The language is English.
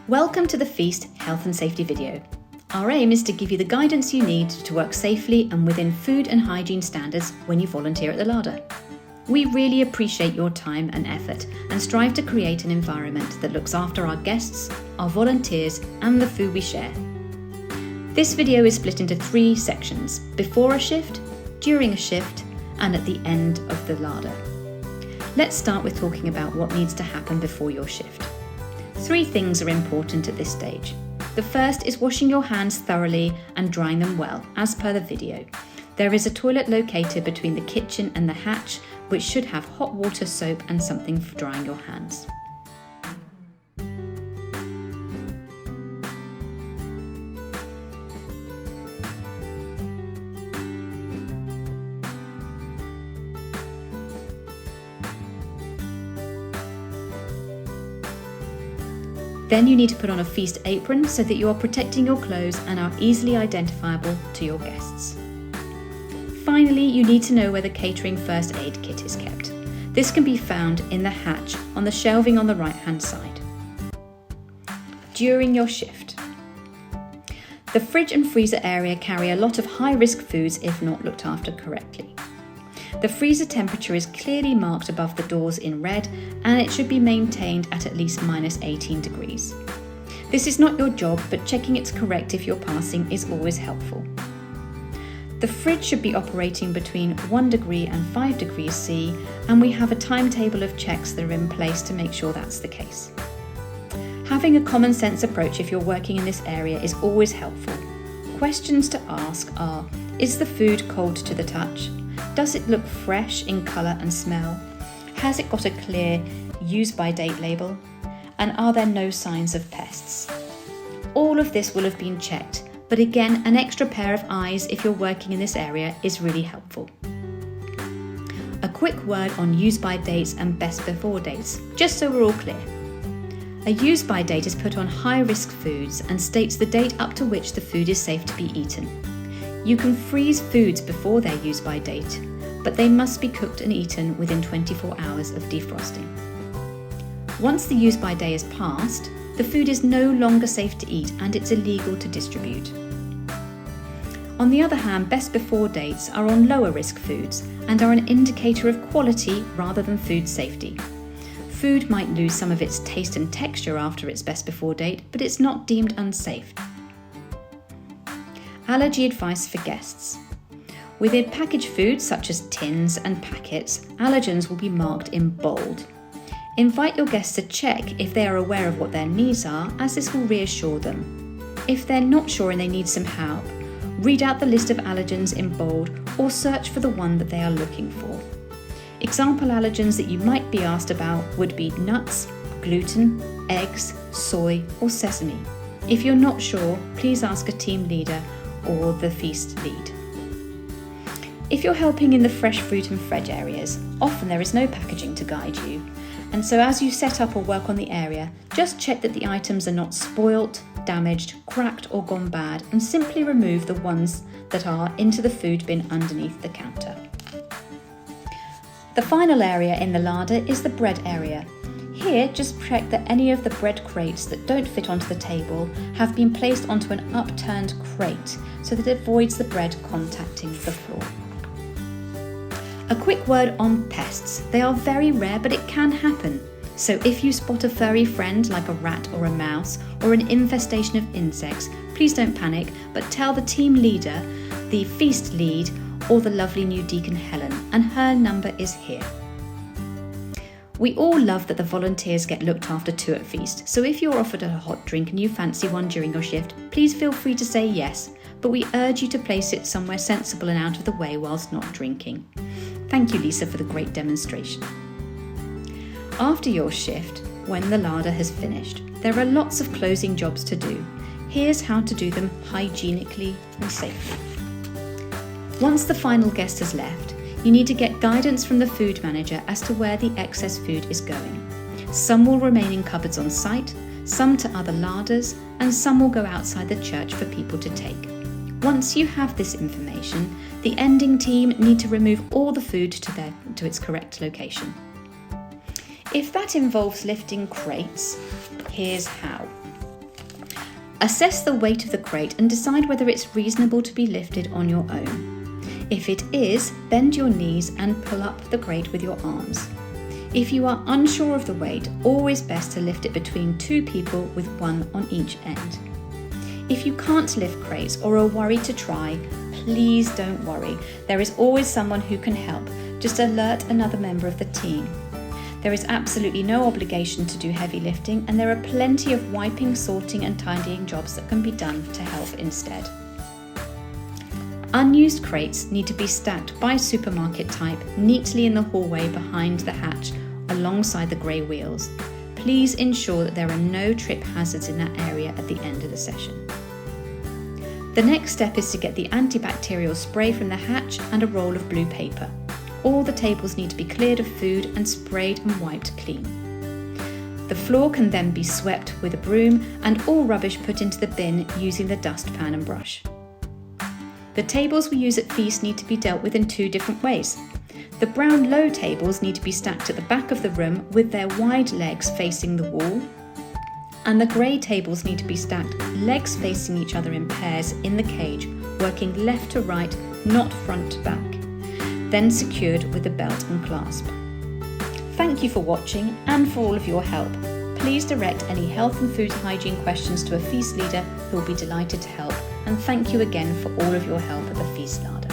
Welcome to the Feast Health and Safety video. Our aim is to give you the guidance you need to work safely and within food and hygiene standards when you volunteer at the Larder. We really appreciate your time and effort and strive to create an environment that looks after our guests, our volunteers and the food we share. This video is split into 3 sections: before a shift, during a shift and at the end of the Larder. Let's start with talking about what needs to happen before your shift. 3 things are important at this stage. The first is washing your hands thoroughly and drying them well, as per the video. There is a toilet located between the kitchen and the hatch, which should have hot water, soap and something for drying your hands. Then you need to put on a feast apron so that you are protecting your clothes and are easily identifiable to your guests. Finally, you need to know where the catering first aid kit is kept. This can be found in the hatch on the shelving on the right-hand side. During your shift. The fridge and freezer area carry a lot of high-risk foods if not looked after correctly. The freezer temperature is clearly marked above the doors in red and it should be maintained at least -18 degrees. This is not your job, but checking it's correct if you're passing is always helpful. The fridge should be operating between 1 degree and 5 degrees C, and we have a timetable of checks that are in place to make sure that's the case. Having a common sense approach if you're working in this area is always helpful. Questions to ask are: is the food cold to the touch? Does it look fresh in colour and smell? Has it got a clear use by date label? And are there no signs of pests? All of this will have been checked, but again, an extra pair of eyes if you're working in this area is really helpful. A quick word on use by dates and best before dates, just so we're all clear. A use by date is put on high risk foods and states the date up to which the food is safe to be eaten. You can freeze foods before their use by date, but they must be cooked and eaten within 24 hours of defrosting. Once the use by day is passed, the food is no longer safe to eat and it's illegal to distribute. On the other hand, best before dates are on lower risk foods and are an indicator of quality rather than food safety. Food might lose some of its taste and texture after its best before date, but it's not deemed unsafe. Allergy advice for guests. Within packaged foods such as tins and packets, allergens will be marked in bold. Invite your guests to check if they are aware of what their needs are, as this will reassure them. If they're not sure and they need some help, read out the list of allergens in bold or search for the one that they are looking for. Example allergens that you might be asked about would be nuts, gluten, eggs, soy or sesame. If you're not sure, please ask a team leader or the feast lead. If you're helping in the fresh fruit and veg areas, often there is no packaging to guide you. And so as you set up or work on the area, just check that the items are not spoilt, damaged, cracked or gone bad, and simply remove the ones that are into the food bin underneath the counter. The final area in the larder is the bread area. Here, just check that any of the bread crates that don't fit onto the table have been placed onto an upturned crate so that it avoids the bread contacting the floor. A quick word on pests. They are very rare, but it can happen. So if you spot a furry friend like a rat or a mouse or an infestation of insects, please don't panic, but tell the team leader, the feast lead, or the lovely new deacon Helen, and her number is here. We all love that the volunteers get looked after too at Feast, so if you're offered a hot drink and you fancy one during your shift, please feel free to say yes, but we urge you to place it somewhere sensible and out of the way whilst not drinking. Thank you, Lisa, for the great demonstration. After your shift, when the larder has finished, there are lots of closing jobs to do. Here's how to do them hygienically and safely. Once the final guest has left, you need to get guidance from the food manager as to where the excess food is going. Some will remain in cupboards on site, some to other larders, and some will go outside the church for people to take. Once you have this information, the ending team need to remove all the food to its correct location. If that involves lifting crates, here's how. Assess the weight of the crate and decide whether it's reasonable to be lifted on your own. If it is, bend your knees and pull up the crate with your arms. If you are unsure of the weight, always best to lift it between 2 people with 1 on each end. If you can't lift crates or are worried to try, please don't worry. There is always someone who can help. Just alert another member of the team. There is absolutely no obligation to do heavy lifting, and there are plenty of wiping, sorting and tidying jobs that can be done to help instead. Unused crates need to be stacked by supermarket type neatly in the hallway behind the hatch alongside the grey wheels. Please ensure that there are no trip hazards in that area at the end of the session. The next step is to get the antibacterial spray from the hatch and a roll of blue paper. All the tables need to be cleared of food and sprayed and wiped clean. The floor can then be swept with a broom and all rubbish put into the bin using the dustpan and brush. The tables we use at feast need to be dealt with in 2 different ways. The brown low tables need to be stacked at the back of the room with their wide legs facing the wall, and the grey tables need to be stacked legs facing each other in pairs in the cage, working left to right, not front to back, then secured with a belt and clasp. Thank you for watching and for all of your help. Please direct any health and food hygiene questions to a feast leader who will be delighted to help, and thank you again for all of your help at the Feast Larder.